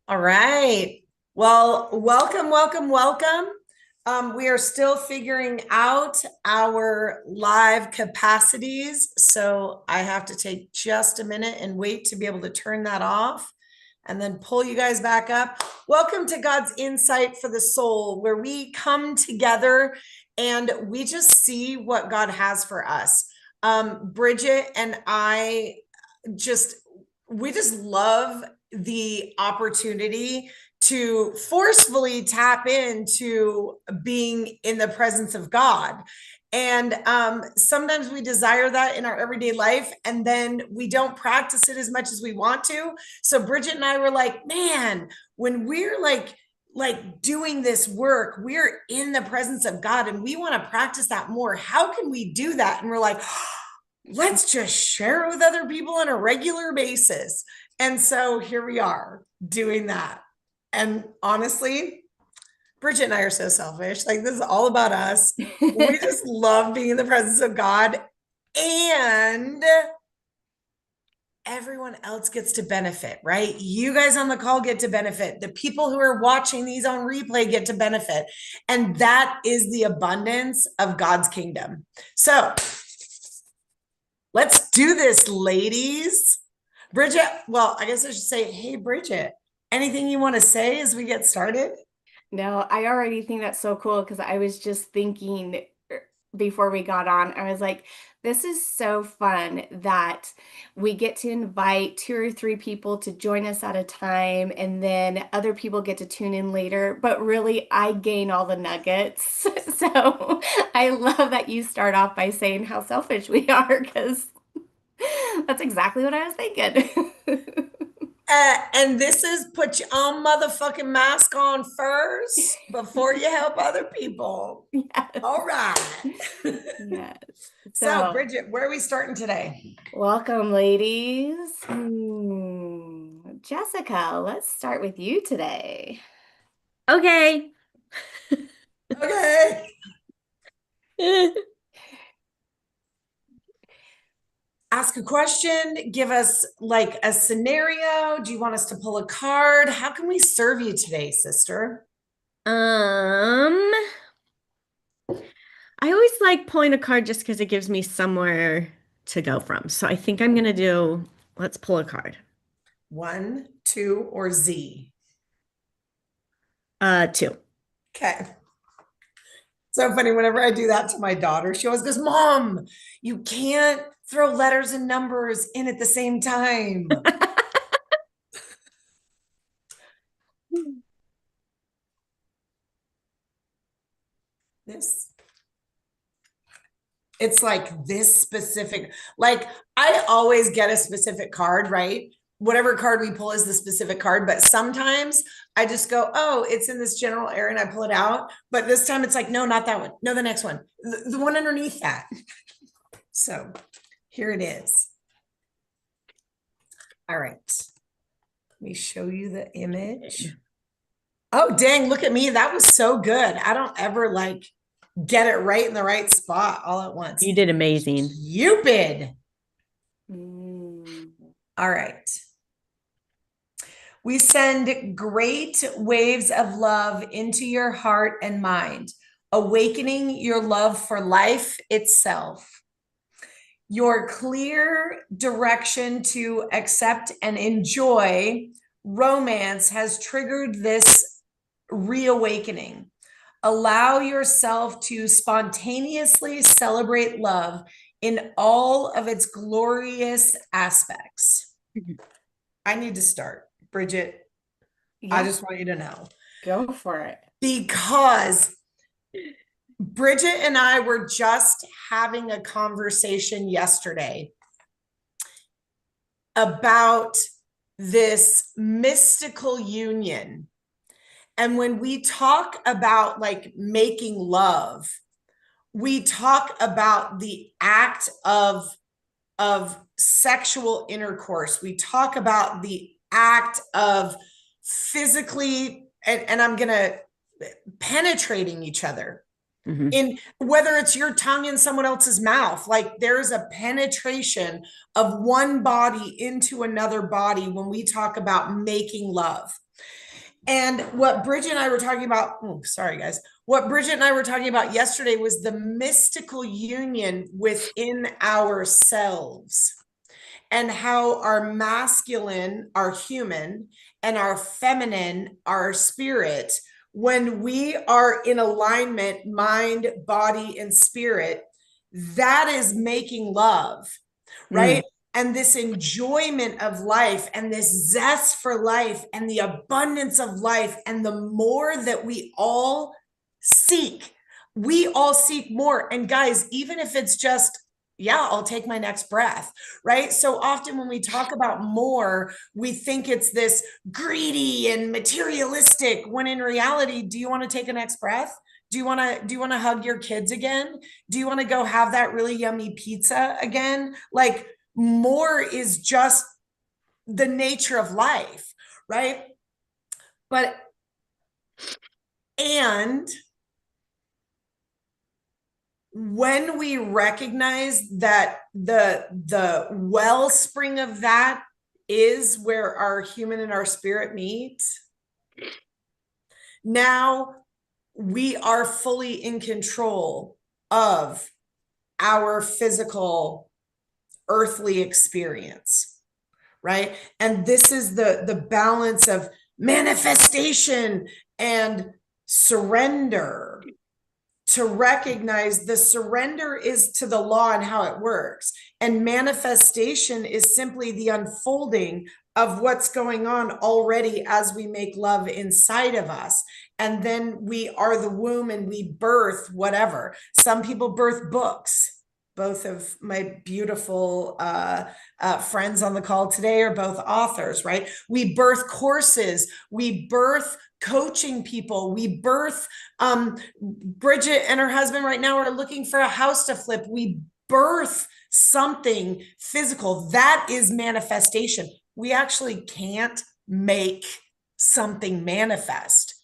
All right. Well, welcome, welcome, welcome. We are still figuring out our live capacities. So I have to take just a minute and wait to be able to turn that off and then pull you guys back up. Welcome to God's Insight for the Soul, where we come together and we just see what God has for us. Bridget and I just, we just love the opportunity to forcefully tap into being in the presence of God. And sometimes we desire that in our everyday life, and then we don't practice it as much as we want to. So Bridget and I were like, man, when we're like doing this work, we're in the presence of God and we want to practice that more. How can we do that? And we're like, let's just share it with other people on a regular basis. And so here we are doing that. And honestly, Bridget and I are so selfish. Like, this is all about us. We just love being in the presence of God, and everyone else gets to benefit, right? You guys on the call get to benefit. The people who are watching these on replay get to benefit. And that is the abundance of God's kingdom. So let's do this, ladies. Bridget, well, I guess I should say, hey, Bridget, anything you want to say as we get started? No, I already think that's so cool because I was just thinking before we got on, I was like, this is so fun that we get to invite two or three people to join us at a time, and then other people get to tune in later. But really, I gain all the nuggets. So I love that you start off by saying how selfish we are because that's exactly what I was thinking. And this is put your own motherfucking mask on first before you help other people. Yes. All right. Yes. So, So, Bridget, where are we starting today? welcome, ladies. Jessica, let's start with you today. Okay. Okay. Ask a question, give us like a scenario. Do you want us to pull a card? How can we serve you today, sister? Um, I always like pulling a card just because it gives me somewhere to go from. So I think I'm gonna do, let's pull a card. One, two, or Z? Two. Okay. So funny. Whenever I do that to my daughter, she always goes, Mom, you can't throw letters and numbers in at the same time. This, it's like this specific, like I always get a specific card, right? Whatever card we pull is the specific card, but sometimes I just go, oh, it's in this general area and I pull it out. But this time it's like, no, not that one. No, the next one, the one underneath that. So here it is. All right. Let me show you the image. Oh, dang, look at me. That was so good. I don't ever like get it right in the right spot all at once. You did amazing. Cupid. Mm. All right. We send great waves of love into your heart and mind, awakening your love for life itself. Your clear direction to accept and enjoy romance has triggered this reawakening. Allow yourself to spontaneously celebrate love in all of its glorious aspects. I need to start, Bridget. I Yeah, just want you to know, go for it. because Bridget and I were just having a conversation yesterday about this mystical union. And when we talk about like making love, we talk about the act of sexual intercourse. We talk about the act of physically, and I'm gonna, penetrating each other. Mhm. In whether it's your tongue in someone else's mouth, like there's a penetration of one body into another body when we talk about making love. And what Bridget and I were talking about, oh, sorry guys, what Bridget and I were talking about yesterday was the mystical union within ourselves, and how our masculine, our human, and our feminine, our spirit, when we are in alignment, mind, body, and spirit, that is making love, Mm. right? And this enjoyment of life and this zest for life and the abundance of life, and the more that seek, we all seek more. And guys, even if it's just, yeah, I'll take my next breath, right? So often when we talk about more, we think it's this greedy and materialistic, when in reality, do you want to take a next breath? Do you want to hug your kids again? Do you want to go have that really yummy pizza again? Like, more is just the nature of life, right? But and when we recognize that the wellspring of that is where our human and our spirit meet, now we are fully in control of our physical earthly experience, right? And this is the balance of manifestation and surrender, to recognize the surrender is to the law and how it works. And manifestation is simply the unfolding of what's going on already as we make love inside of us. And then we are the womb and we birth whatever. Some people birth books. Both of my beautiful friends on the call today are both authors, right? We birth courses, we birth coaching people, we birth Bridget and her husband right now are looking for a house to flip. We birth something physical. That is manifestation. We actually can't make something manifest.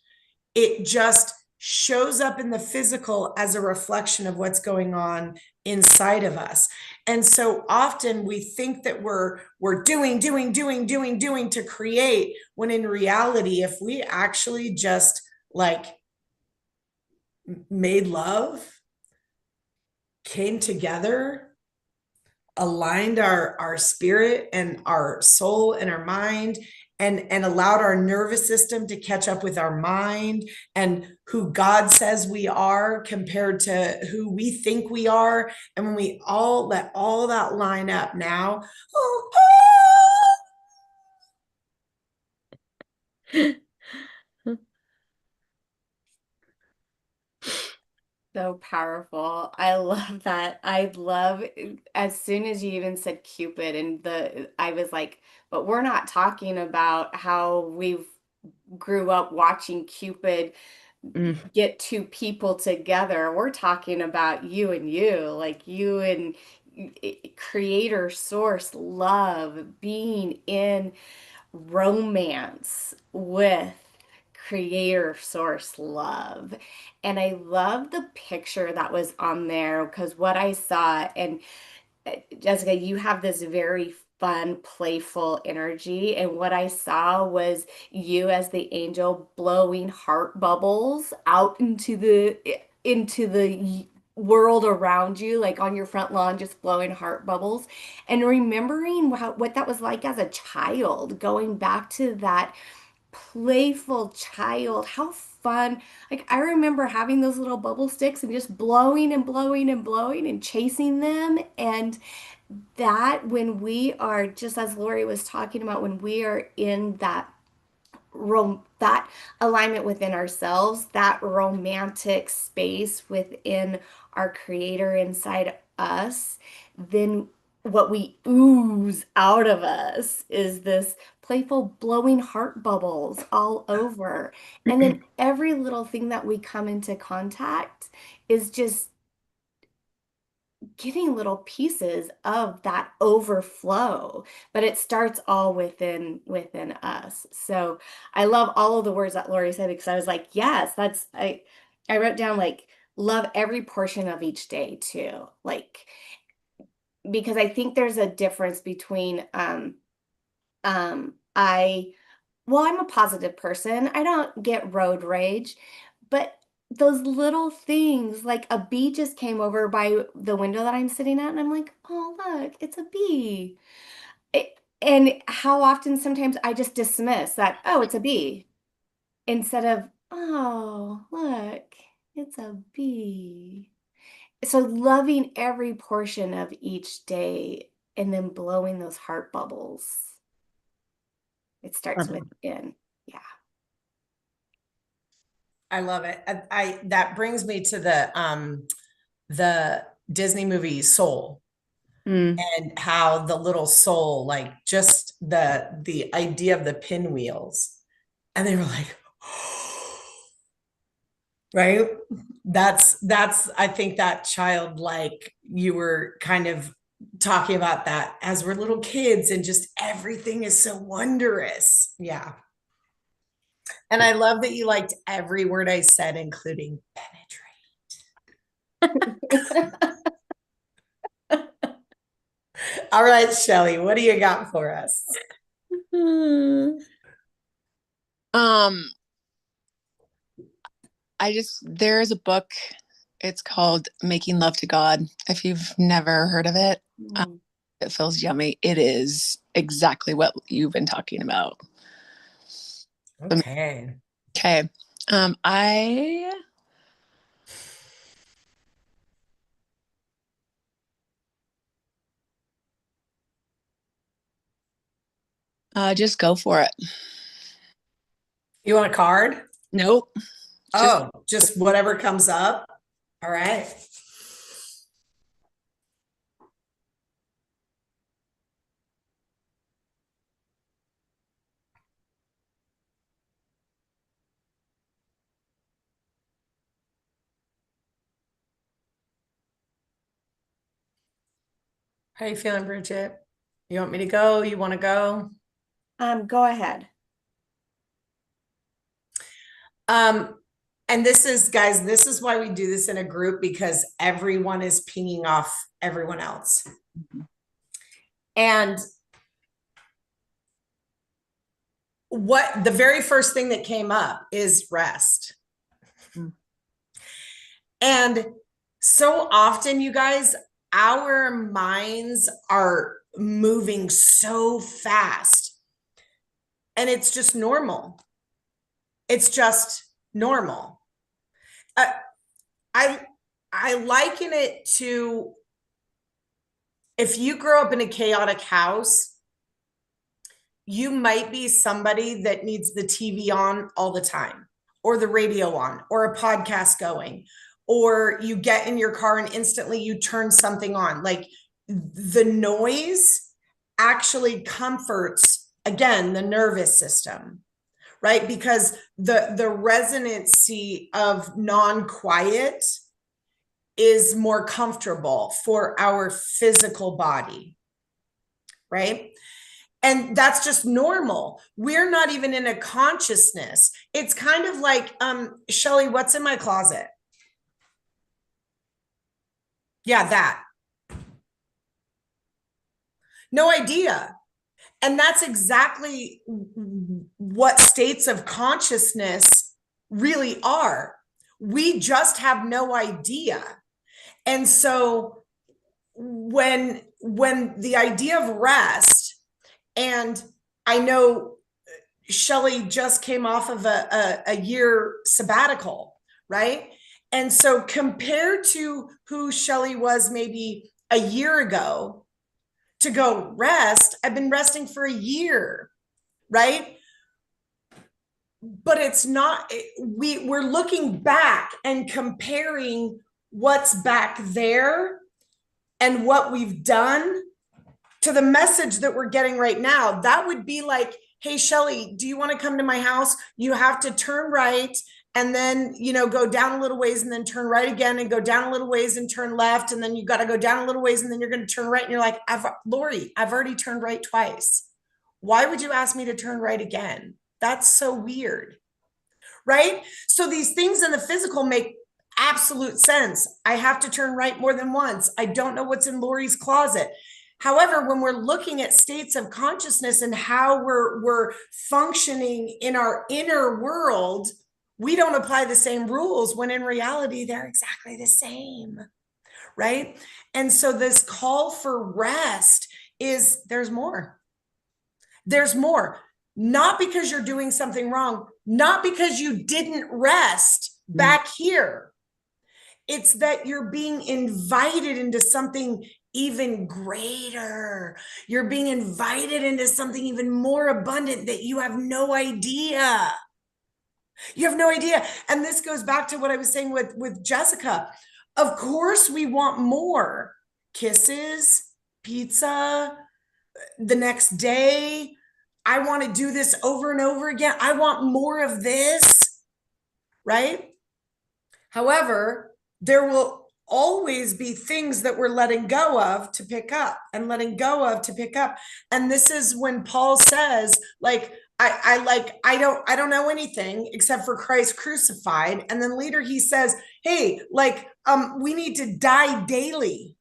It just shows up in the physical as a reflection of what's going on inside of us. And so often we think that we're doing to create, when in reality, if we actually just like made love, came together, aligned our spirit and our soul and our mind, and allowed our nervous system to catch up with our mind and who God says we are compared to who we think we are. And when we all let all that line up now, So powerful. I love that. I love as soon as you even said Cupid and I was like, but we're not talking about how we've grew up watching Cupid Mm. get two people together. We're talking about you and you, like you and creator source love, being in romance with creator source love. And I love the picture that was on there because what I saw, and Jessica, you have this very fun, playful energy. And what I saw was you as the angel blowing heart bubbles out into the world around you, like on your front lawn, just blowing heart bubbles. And remembering what that was like as a child, going back to that playful child. How fun. Like I remember having those little bubble sticks and just blowing and blowing and blowing and chasing them. And that when we are, just as Lori was talking about, when we are in that alignment within ourselves, that romantic space within our creator inside us, then what we ooze out of us is this playful blowing heart bubbles all over. And then every little thing that we come into contact is just getting little pieces of that overflow, but it starts all within us. So I love all of the words that Lori said because I was like, yes, I wrote down like love every portion of each day too. Like, because I think there's a difference between I well, I'm a positive person. I don't get road rage, but those little things, like a bee just came over by the window that I'm sitting at, and I'm like, oh, look, it's a bee. And how often sometimes I just dismiss that, oh, it's a bee, instead of, oh, look, it's a bee. So loving every portion of each day and then blowing those heart bubbles. It starts Love it. within. Yeah. I love it. That brings me to the Disney movie Soul, Mm. and how the little soul, like just the idea of the pinwheels, and they were like, right? That's I think that childlike, you were kind of talking about that as we're little kids, and just everything is so wondrous. Yeah. And I love that you liked every word I said, including penetrate. All right, Shelly, what do you got for us? Um, there's a book, it's called Making Love to God. If you've never heard of it, Mm. it feels yummy. It is exactly what you've been talking about. Okay. Okay. I just go for it. You want a card? Nope. Oh, just whatever comes up. All right. How you feeling, Bridget? You want me to go? You want to go? Go ahead. Um, and this is, guys, this is why we do this in a group, because everyone is pinging off everyone else. And what the very first thing that came up is rest. And so often, you guys, our minds are moving so fast, and it's just normal. It's just normal. I liken it to, if you grow up in a chaotic house, you might be somebody that needs the TV on all the time, or the radio on, or a podcast going, or you get in your car and instantly you turn something on. Like, the noise actually comforts, again, the nervous system, right? Because the resonancy of non-quiet is more comfortable for our physical body, right? And that's just normal. We're not even in a consciousness. It's kind of like, Shelly, what's in my closet? Yeah, that. No idea. And that's exactly what states of consciousness really are. We just have no idea. And so when the idea of rest, and I know Shelly just came off of a year sabbatical, right? And so compared to who Shelly was maybe a year ago, to go rest, I've been resting for a year, right? But it's not, we're looking back and comparing what's back there and what we've done to the message that we're getting right now. That would be like, hey, Shelly, do you want to come to my house? You have to turn right, and then, go down a little ways, and then turn right again, and go down a little ways and turn left. And then you got to go down a little ways, and then you're going to turn right. And you're like, Lori, I've already turned right twice. Why would you ask me to turn right again? That's so weird, right? So these things in the physical make absolute sense. I have to turn right more than once. I don't know what's in Lori's closet. However, when we're looking at states of consciousness and how we're functioning in our inner world, we don't apply the same rules when in reality they're exactly the same, right? And so this call for rest is there's more. There's more. Not because you're doing something wrong, not because you didn't rest back here. It's that you're being invited into something even greater. You're being invited into something even more abundant that you have no idea. You have no idea. And this goes back to what I was saying with Jessica. Of course, we want more kisses, pizza, the next day. I want to do this over and over again. I want more of this, right? However, there will always be things that we're letting go of to pick up and letting go of to pick up. And this is when Paul says, like, I don't know anything except for Christ crucified. And then later he says, hey, like, we need to die daily.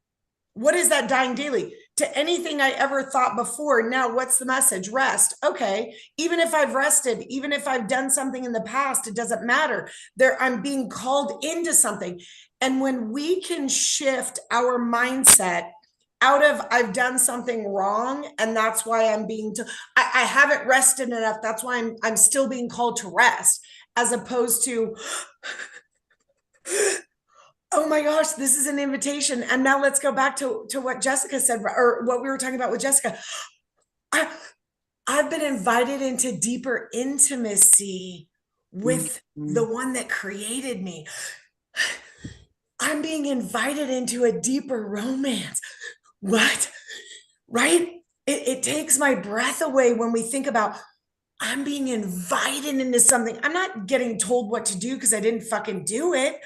What is that dying daily? To anything I ever thought before. Now, what's the message? Rest. Okay. Even if I've rested, even if I've done something in the past, it doesn't matter. I'm being called into something. And when we can shift our mindset out of I've done something wrong and that's why I'm being I haven't rested enough, that's why I'm still being called to rest, as opposed to oh my gosh, this is an invitation. And now let's go back to what Jessica said, or what we were talking about with Jessica. I've been invited into deeper intimacy with the one that created me. I'm being invited into a deeper romance. What? Right? It takes my breath away when we think about I'm being invited into something. I'm not getting told what to do because I didn't fucking do it.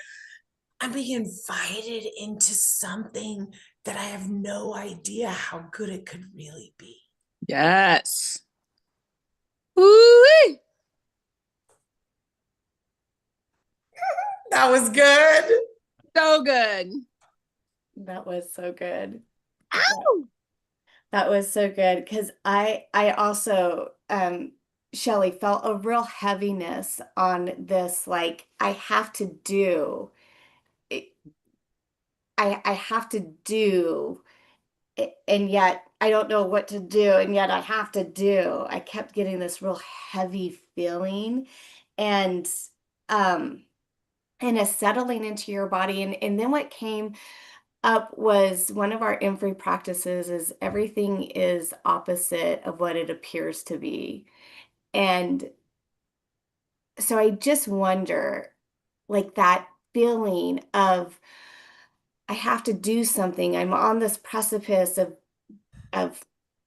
I'm being invited into something that I have no idea how good it could really be. Yes. Woo-wee. That was good. So good. That was so good. Ow! That was so good because I also Shelley felt a real heaviness on this, like I have to do it, I have to do it, and yet I don't know what to do, and yet I have to do. I kept getting this real heavy feeling and um and a settling into your body. And then what came up was one of our in-free practices is everything is opposite of what it appears to be. And so I just wonder, like that feeling of I have to do something. I'm on this precipice of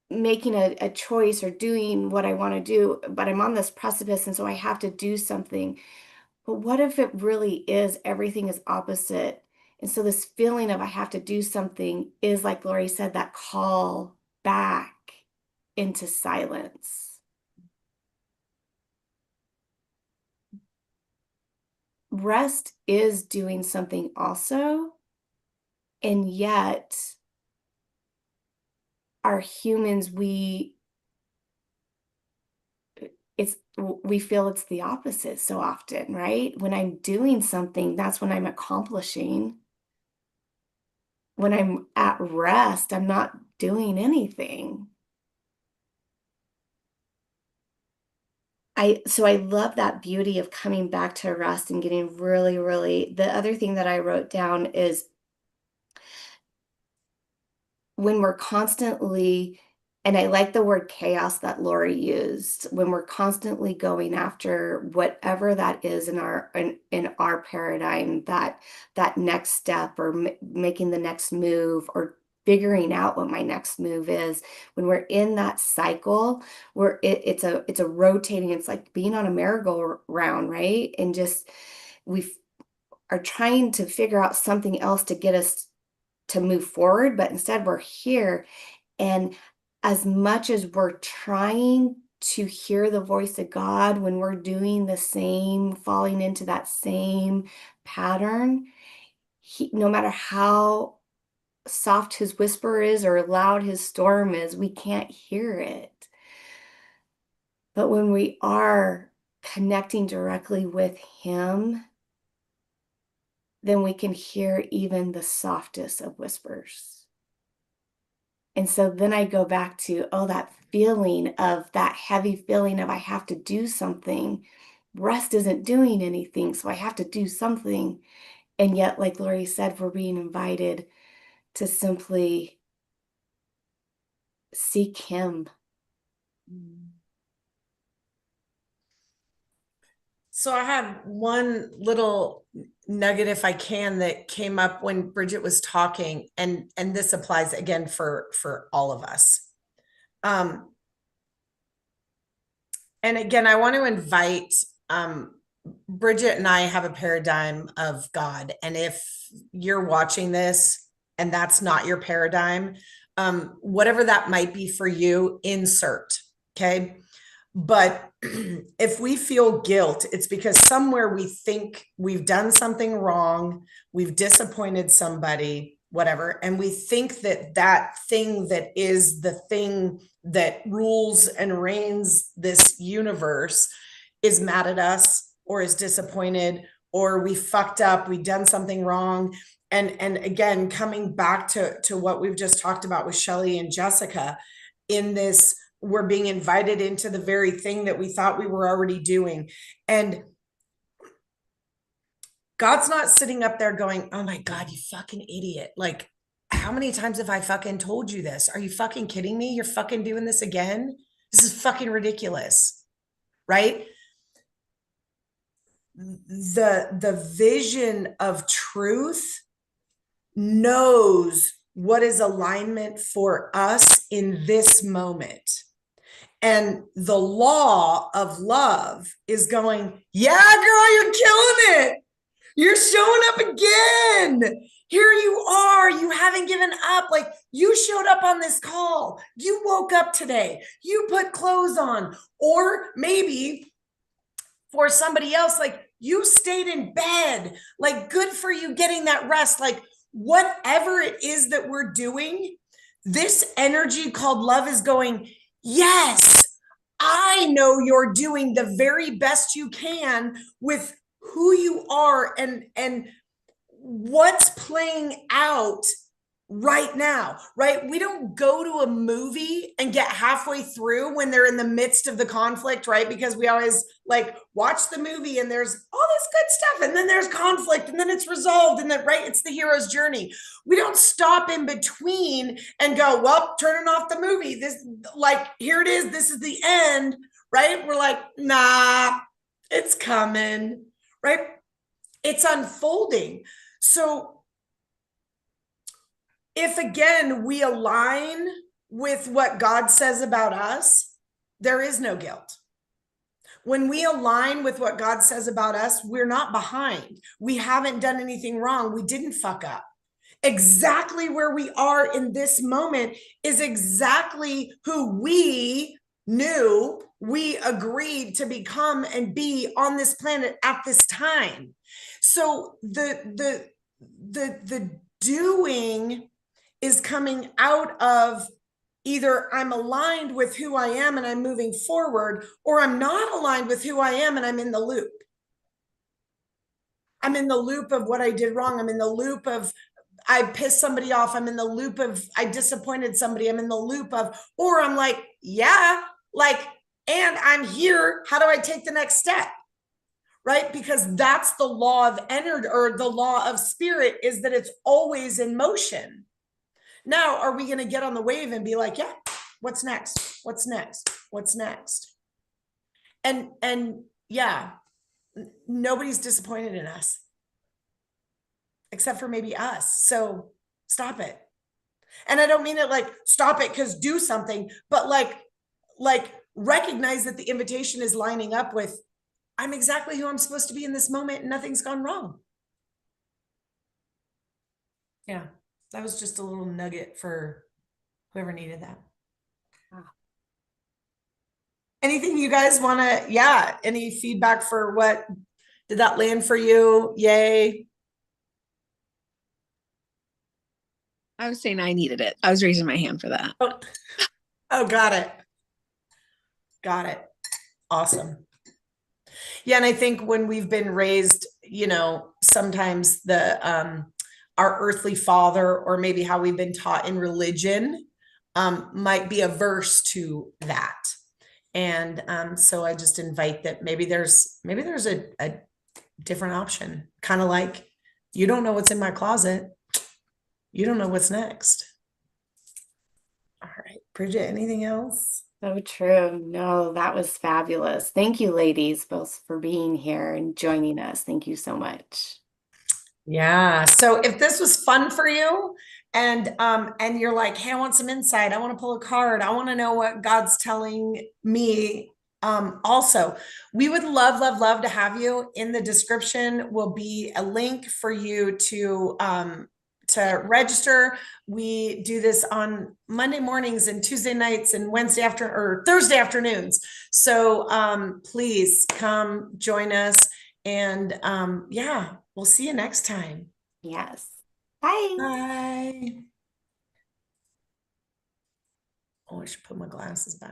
making a choice or doing what I want to do, but I'm on this precipice, and so I have to do something. But what if it really is everything is opposite? And so this feeling of I have to do something is, like Lori said, that call back into silence. Rest is doing something also, and yet our humans, we feel it's the opposite so often, right? When I'm doing something, that's when I'm accomplishing. When I'm at rest, I'm not doing anything. So I love that beauty of coming back to rest and getting really, really, the other thing that I wrote down is when we're constantly, and I like the word chaos that Lori used, when we're constantly going after whatever that is in our paradigm, that next step or making the next move or figuring out what my next move is, when we're in that cycle where it's a rotating, it's like being on a merry-go-round, right? And just we are trying to figure out something else to get us to move forward, but instead we're here. And as much as we're trying to hear the voice of God when we're doing the same, falling into that same pattern, no matter how soft his whisper is or loud his storm is, we can't hear it. But when we are connecting directly with him, then we can hear even the softest of whispers. And so then I go back to, that feeling of that heavy feeling of I have to do something. Rest isn't doing anything, so I have to do something. And yet, like Lori said, we're being invited to simply seek him. So I have one little nugget, if I can, that came up when Bridget was talking, and this applies again for all of us. And again, I want to invite, Bridget and I have a paradigm of God. And if you're watching this and that's not your paradigm, whatever that might be for you, insert, okay? But if we feel guilt, it's because somewhere we think we've done something wrong, we've disappointed somebody, whatever, and we think that that thing that is the thing that rules and reigns this universe is mad at us or is disappointed, or we fucked up, we done something wrong. And again, coming back to what we've just talked about with Shelley and Jessica, in this, we're being invited into the very thing that we thought we were already doing. And God's not sitting up there going, oh my God, you fucking idiot. Like, how many times have I fucking told you this? Are you fucking kidding me? You're fucking doing this again? This is fucking ridiculous, right? The vision of truth knows what is alignment for us in this moment. And the law of love is going, yeah, girl, you're killing it. You're showing up again. Here you are. You haven't given up. Like, you showed up on this call. You woke up today. You put clothes on. Or maybe for somebody else, like, you stayed in bed. Like, good for you getting that rest. Like, whatever it is that we're doing, this energy called love is going, yes, I know you're doing the very best you can with who you are and what's playing out right now, right? We don't go to a movie and get halfway through when they're in the midst of the conflict, right? Because we always like watch the movie and there's all this good stuff and then there's conflict and then it's resolved and then, right, it's the hero's journey. We don't stop in between and go, well, turning off the movie. This, like, here it is. This is the end, right? We're like, nah, it's coming, right? It's unfolding. So if again, we align with what God says about us, there is no guilt. When we align with what God says about us, we're not behind. We haven't done anything wrong. We didn't fuck up. Exactly where we are in this moment is exactly who we knew we agreed to become and be on this planet at this time. So the doing is coming out of either I'm aligned with who I am and I'm moving forward, or I'm not aligned with who I am and I'm in the loop. I'm in the loop of what I did wrong. I'm in the loop of I pissed somebody off. I'm in the loop of I disappointed somebody. I'm in the loop of, or I'm like, yeah, like, and I'm here. How do I take the next step? Right? Because that's the law of energy, or the law of spirit, is that it's always in motion. Now, are we going to get on the wave and be like, yeah, what's next? What's next? What's next? And yeah, nobody's disappointed in us except for maybe us. So stop it. And I don't mean it like stop it because do something, but like recognize that the invitation is lining up with I'm exactly who I'm supposed to be in this moment and nothing's gone wrong. Yeah, that was just a little nugget for whoever needed that. Anything you guys want to, any feedback for what did that land for you? Yay. I was saying I needed it. I was raising my hand for that. Oh, got it. Got it. Awesome. Yeah, and I think when we've been raised, sometimes our earthly father, or maybe how we've been taught in religion, might be averse to that. And so I just invite that maybe there's a different option. Kind of like, you don't know what's in my closet. You don't know what's next. All right, Bridget, anything else? So true. No, that was fabulous. Thank you, ladies, both for being here and joining us. Thank you so much. Yeah. So if this was fun for you, and you're like, hey, I want some insight, I want to pull a card, I want to know what God's telling me. Also, we would love to have you. In the description will be a link for you to register. We do this on Monday mornings and Tuesday nights and Thursday afternoons. So please come join us. And we'll see you next time. Yes. Bye. Bye. Oh, I should put my glasses back.